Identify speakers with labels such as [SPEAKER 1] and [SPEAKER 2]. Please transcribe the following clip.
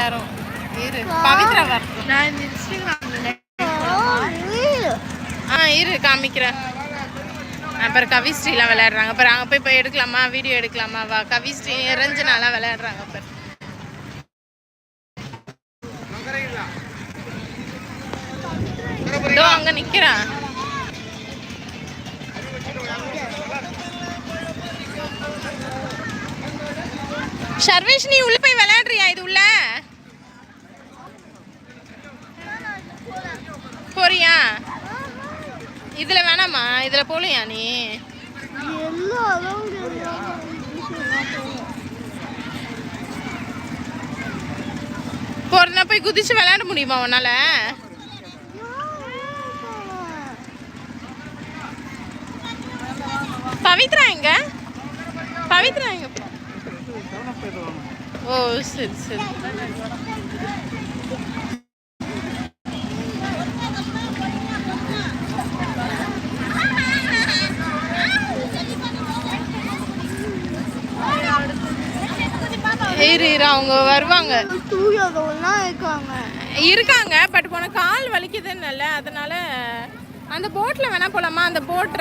[SPEAKER 1] எல்லாரும். இரு பவித்ரா வரட்டும்.
[SPEAKER 2] நான் இந்த இன்ஸ்டாகிராம்ல
[SPEAKER 1] இரு காமிக்கிறேன். அப்புறம் கவிஸ்ரீலாம் விளையாடுறாங்க. அப்புறம் அங்கே போய் எடுக்கலாமா, வீடியோ எடுக்கலாமா? வா. கவிஸ்ரீ ரஞ்சனாலாம் விளையாடுறாங்க. அப்புறம் இதோ அங்க நிக்கிறான். சர்வேஷ், நீ உள்ள போய் விளையாடுறியா? இது உள்ள போறியா? இதுல வேணாமா? இதுல போலியா நீ? போறதுனா போய் குதிச்சு விளையாட முடியுமா உன்னால? பவித்ரா எங்க? பவித்ரா எங்க? ஓ சரி சரி. இரு அவங்க வருவாங்க. இருக்காங்க. பட் போன கால் வலிக்குதுன்னு, அதனால அந்த போட்ல வேணா போலாமா? அந்த போட்